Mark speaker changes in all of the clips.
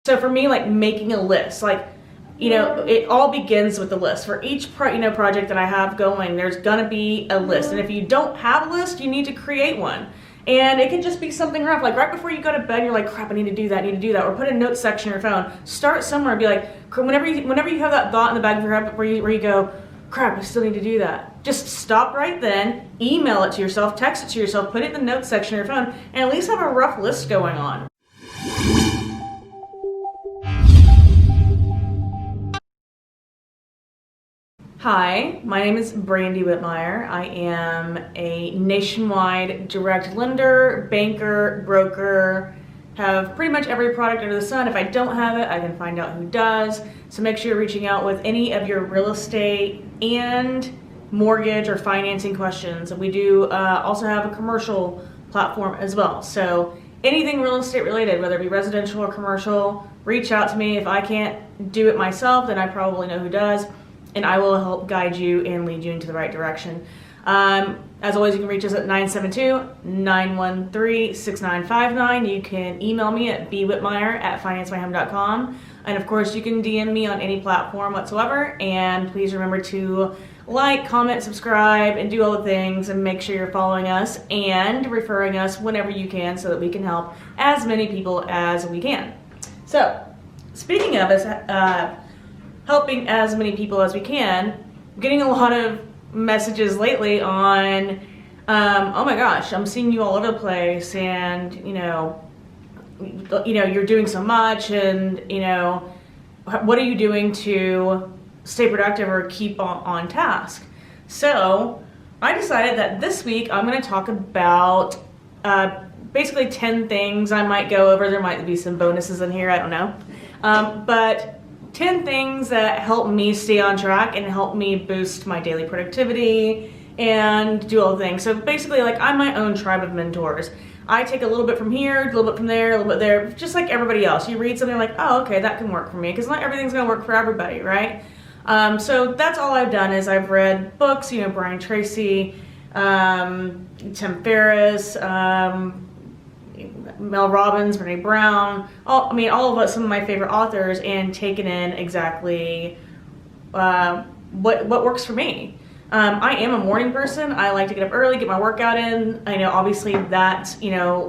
Speaker 1: So for me, like making a list, like, it all begins with the list. For each project that I have going, there's gonna be a list. And if you don't have a list, you need to create one. And it can just be something rough, like right before you go to bed, you're like, crap, I need to do that. Or put a note section in your phone. Start somewhere and be like, whenever you have that thought in the back of your head where you go, crap, I still need to do that. Just stop right then, email it to yourself, text it to yourself, put it in the notes section of your phone, and at least have a rough list going on. Hi, my name is Brandy Whitmire. I am a nationwide direct lender, banker, broker, have pretty much every product under the sun. If I don't have it, I can find out who does. So make sure you're reaching out with any of your real estate and mortgage or financing questions. We do also have a commercial platform as well. So anything real estate related, whether it be residential or commercial, reach out to me. If I can't do it myself, then I probably know who does. And I will help guide you and lead you into the right direction. As always, you can reach us at 972-913-6959. You can email me at bwhitmire@financemyhome.com. And of course, you can DM me on any platform whatsoever. And please remember to like, comment, subscribe, and do all the things. And make sure you're following us and referring us whenever you can so that we can help as many people as we can. So, speaking of us, helping as many people as we can, I'm getting a lot of messages lately on, oh my gosh, I'm seeing you all over the place, and you're doing so much, and what are you doing to stay productive or keep on task? So I decided that this week I'm going to talk about basically 10 things I might go over. There might be some bonuses in here, I don't know, but 10 things that help me stay on track and help me boost my daily productivity and do all the things. So basically, like, I'm my own tribe of mentors. I take a little bit from here, a little bit from there, a little bit there, just like everybody else. You read something like, oh, okay, that can work for me, because not everything's gonna work for everybody, right? So that's all I've done is I've read books, Brian Tracy, Tim Ferriss, Mel Robbins, Brene Brown, all of us, some of my favorite authors, and taken in exactly what works for me. I am a morning person. I like to get up early, get my workout in. I know obviously that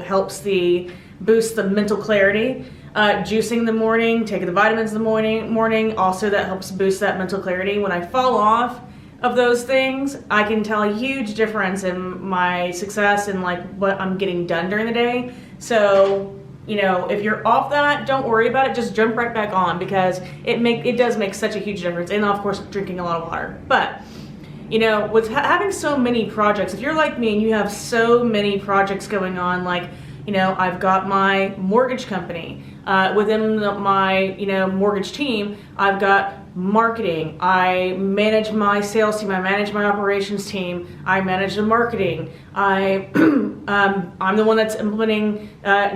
Speaker 1: helps boost the mental clarity. Juicing in the morning, taking the vitamins in the morning, also that helps boost that mental clarity. When I fall off of those things, I can tell a huge difference in my success and like what I'm getting done during the day. So, if you're off that, don't worry about it. Just jump right back on, because it does make such a huge difference. And of course, drinking a lot of water. But, with having so many projects, if you're like me and you have so many projects going on, like, I've got my mortgage company. Within my, mortgage team, I've got marketing. I manage my sales team. I manage my operations team. I manage the marketing. I'm the one that's implementing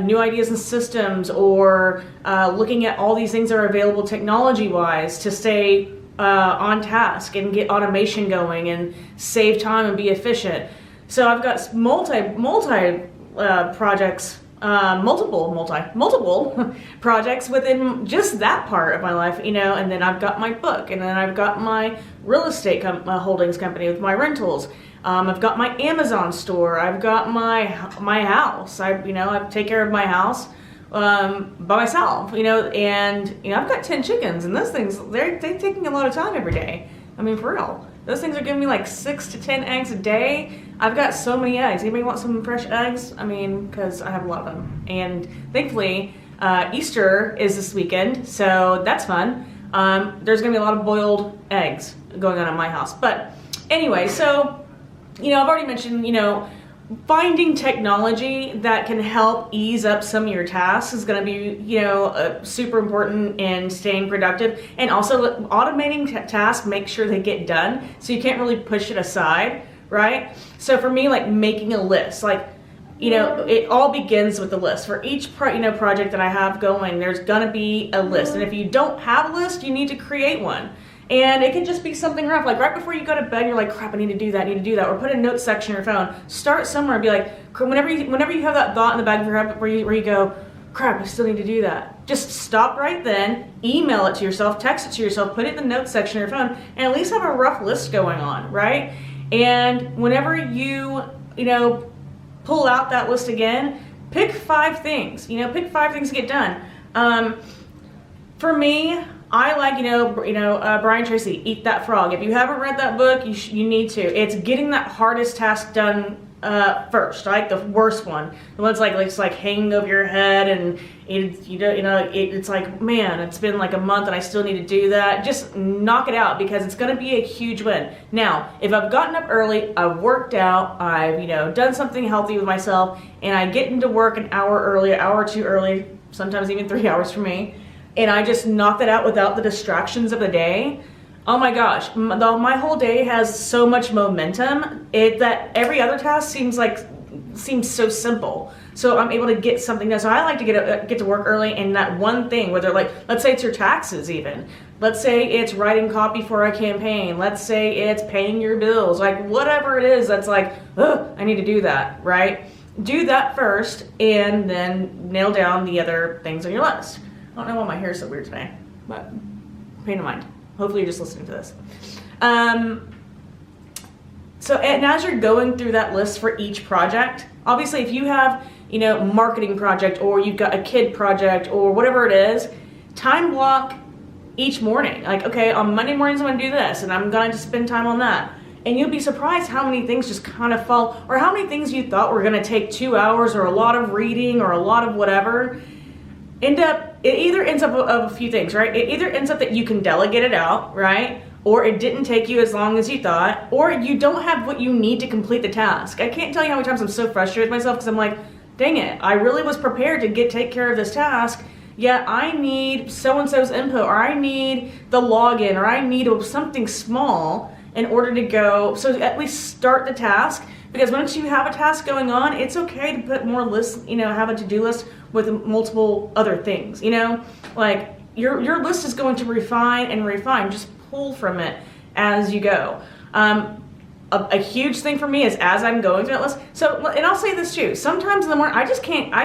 Speaker 1: new ideas and systems, or looking at all these things that are available technology-wise to stay on task and get automation going and save time and be efficient. So I've got multiple projects within just that part of my life, and then I've got my book, and then I've got my real estate holdings company with my rentals. I've got my Amazon store. I've got my house. I take care of my house by myself, and I've got 10 chickens, and those things, they're taking a lot of time every day. For real. Those things are giving me like 6 to 10 eggs a day. I've got so many eggs. Anybody want some fresh eggs? Because I have a lot of them. And thankfully, Easter is this weekend, so that's fun. There's gonna be a lot of boiled eggs going on at my house. But anyway, so, I've already mentioned, finding technology that can help ease up some of your tasks is going to be, super important in staying productive, and also automating tasks, make sure they get done. So you can't really push it aside, right? So for me, like making a list, like, it all begins with the list. For each project that I have going, there's going to be a list. And if you don't have a list, you need to create one. And it can just be something rough, like right before you go to bed, you're like, crap, I need to do that. Or put a note section in your phone. Start somewhere and be like, whenever you have that thought in the back of your head where you go, crap, I still need to do that. just stop right then, email it to yourself, text it to yourself, put it in the notes section of your phone, and at least have a rough list going on, right? And whenever you pull out that list again, pick 5 things, pick 5 things to get done. For me, I like, Brian Tracy, Eat That Frog. If you haven't read that book, you need to. It's getting that hardest task done first, like the worst one. The one's it's like hanging over your head, and it's like, man, it's been like a month and I still need to do that. Just knock it out, because it's going to be a huge win. Now, if I've gotten up early, I've worked out, I've done something healthy with myself, and I get into work an hour early, an hour or 2 early, sometimes even 3 hours for me, and I just knock that out without the distractions of the day, oh my gosh, my whole day has so much momentum that every other task seems so simple. So I'm able to get something done. So I like to get to work early, and that one thing, whether let's say it's your taxes even. Let's say it's writing copy for a campaign. Let's say it's paying your bills. Like whatever it is that's like, oh, I need to do that, right? Do that first, and then nail down the other things on your list. I don't know why my hair is so weird today, but pay no mind. Hopefully you're just listening to this. So and as you're going through that list for each project, obviously if you have, marketing project, or you've got a kid project, or whatever it is, time block each morning. Like, okay, on Monday mornings I'm going to do this, and I'm going to spend time on that. And you'll be surprised how many things just kind of fall, or how many things you thought were going to take 2 hours, or a lot of reading, or a lot of whatever, it either ends up of a few things, right? It either ends up that you can delegate it out, right? Or it didn't take you as long as you thought, or you don't have what you need to complete the task. I can't tell you how many times I'm so frustrated with myself, because I'm like, dang it, I really was prepared to take care of this task, yet I need so-and-so's input, or I need the login, or I need something small in order to go. So at least start the task, because once you have a task going on, it's okay to put more lists, have a to-do list with multiple other things, like your list is going to refine and refine. Just pull from it as you go. A huge thing for me is as I'm going through that list. So, and I'll say this too, sometimes in the morning, I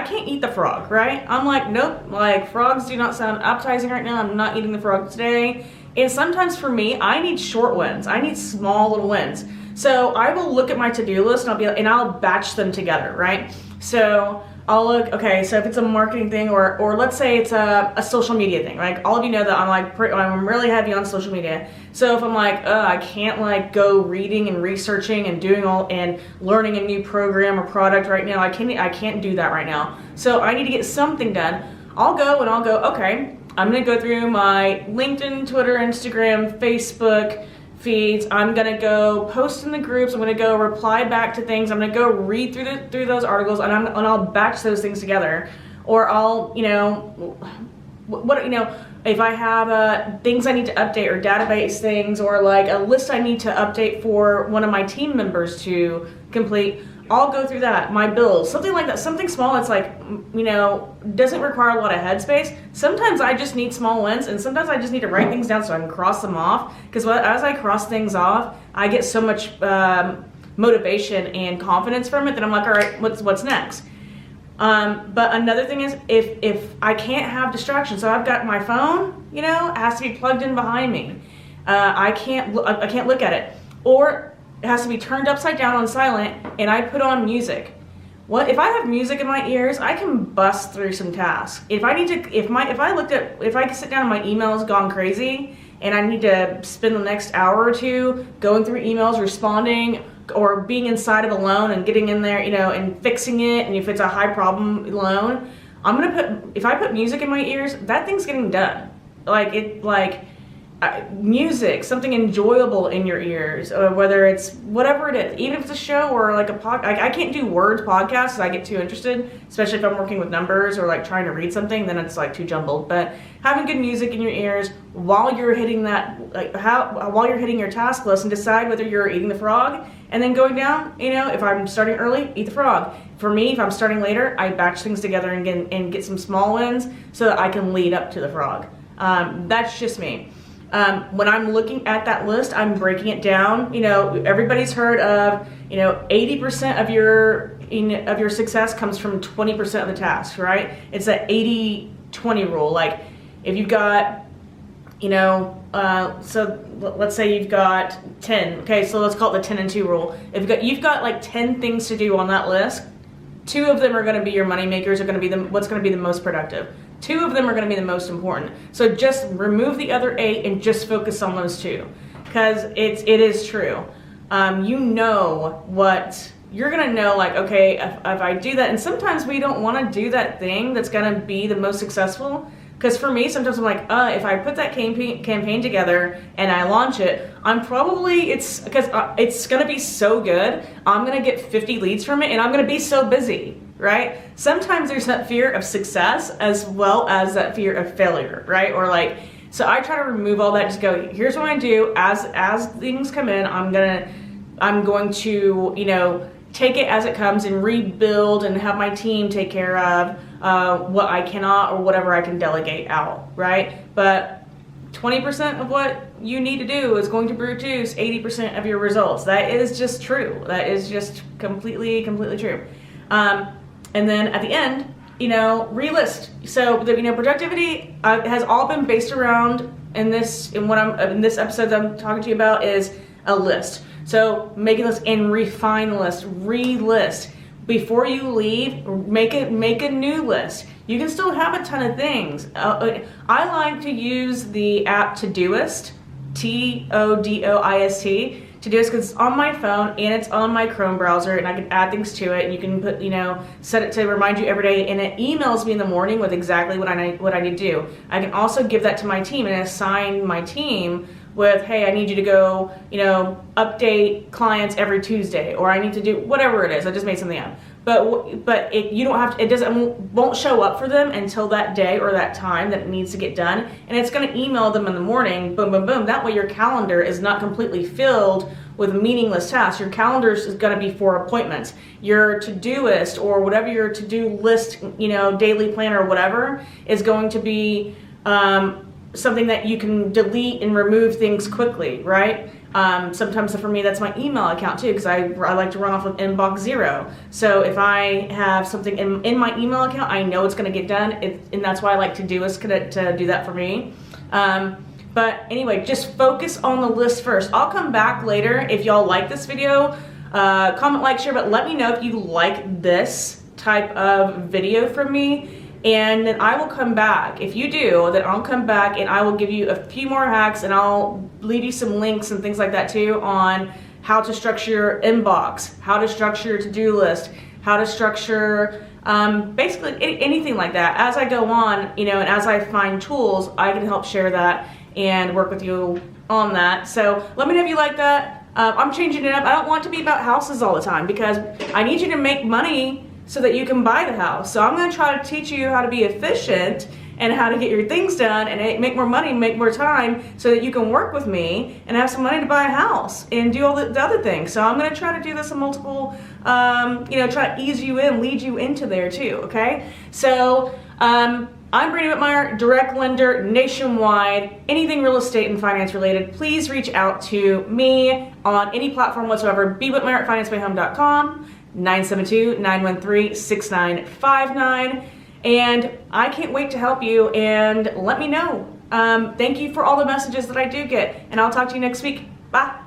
Speaker 1: can't eat the frog, right? I'm like, nope, like frogs do not sound appetizing right now. I'm not eating the frog today. And sometimes for me, I need short wins. I need small little wins. So I will look at my to-do list and I'll batch them together, right? So I'll look, okay, so if it's a marketing thing, or let's say it's a social media thing, like all of you know that I'm really heavy on social media. So if I'm like, I can't go reading and researching and doing and learning a new program or product right now, I can't do that right now. So I need to get something done. I'll go, okay, I'm gonna go through my LinkedIn, Twitter, Instagram, Facebook feeds. I'm gonna go post in the groups. I'm gonna go reply back to things. I'm gonna go read through those articles, and I'll batch those things together. Or I'll if I have things I need to update, or database things, or like a list I need to update for one of my team members to complete, I'll go through that. My bills, something like that, something small. It's like, doesn't require a lot of headspace. Sometimes I just need small wins, and sometimes I just need to write things down so I can cross them off. Because as I cross things off, I get so much motivation and confidence from it that I'm like, all right, what's next? But another thing is, if I can't have distractions, so I've got my phone, it has to be plugged in behind me. I can't look at it, or it has to be turned upside down on silent, and I put on music. If I have music in my ears, I can bust through some tasks. If I can sit down and my email's gone crazy, and I need to spend the next hour or two going through emails, responding, or being inside of a loan and getting in there, and fixing it, and if it's a high problem loan, if I put music in my ears, that thing's getting done. Music, something enjoyable in your ears, whether it's whatever it is, even if it's a show or like a podcast. I can't do word podcasts because I get too interested, especially if I'm working with numbers or trying to read something, then it's too jumbled. But having good music in your ears while you're hitting while you're hitting your task list, and decide whether you're eating the frog, and then going down, if I'm starting early, eat the frog. For me, if I'm starting later, I batch things together and get some small wins so that I can lead up to the frog. That's just me. When I'm looking at that list, I'm breaking it down. Everybody's heard of, 80% of your success comes from 20% of the tasks, right? It's that 80 20 rule. Like if you've got, so let's say you've got 10. Okay, so let's call it the 10 and 2 rule. If you've got like 10 things to do on that list, 2 of them are going to be your money makers, are going to be what's going to be the most productive. 2 of them are going to be the most important. So just remove the other 8 and just focus on those 2, because it is true. You know what you're going to know, like, okay, if I do that, and sometimes we don't want to do that thing that's going to be the most successful. Because for me, sometimes I'm like, if I put that campaign together and I launch it, it's going to be so good. I'm going to get 50 leads from it and I'm going to be so busy, right? Sometimes there's that fear of success as well as that fear of failure, right? Or like, so I try to remove all that, just go, here's what I do. As things come in, I'm going to, take it as it comes and rebuild and have my team take care of what I cannot or whatever I can delegate out, right? But 20% of what you need to do is going to produce 80% of your results. That is just true. That is just completely true. And then at the end, relist. So the productivity has all been based around in this episode that I'm talking to you about is a list. So make a list and refine the list, relist. Before you leave, make a new list. You can still have a ton of things. I like to use the app Todoist, Todoist, Todoist, because it's on my phone and it's on my Chrome browser, and I can add things to it. And you can put, set it to remind you every day, and it emails me in the morning with exactly what I need to do. I can also give that to my team and assign my team with, hey, I need you to go, update clients every Tuesday, or I need to do whatever it is. I just made something up. But you don't have to, won't show up for them until that day or that time that it needs to get done. And it's going to email them in the morning, boom, boom, boom. That way your calendar is not completely filled with meaningless tasks. Your calendar is going to be for appointments. Your Todoist or whatever your to-do list, daily planner or whatever is going to be something that you can delete and remove things quickly, right? Sometimes for me, that's my email account too, because I like to run off of inbox 0. So if I have something in my email account, I know it's going to get done, and that's why I like Todoist to do that for me. But anyway, just focus on the list first. I'll come back later if y'all like this video. Comment, like, share, but let me know if you like this type of video from me. And then I will come back. If you do, then I'll come back and I will give you a few more hacks, and I'll leave you some links and things like that too on how to structure your inbox, how to structure your to-do list, how to structure basically anything like that. As I go on, and as I find tools, I can help share that and work with you on that. So let me know if you like that. I'm changing it up. I don't want it to be about houses all the time, because I need you to make money so that you can buy the house. So I'm going to try to teach you how to be efficient and how to get your things done and make more money, make more time, so that you can work with me and have some money to buy a house and do all the other things. So I'm going to try to do this in multiple, try to ease you in, lead you into there too, okay? So I'm Brandy Whitmire, direct lender nationwide. Anything real estate and finance related, please reach out to me on any platform whatsoever. bwhitmire@financebyhome.com. 972-913-6959, and I can't wait to help you, and let me know. Thank you for all the messages that I do get, and I'll talk to you next week. Bye.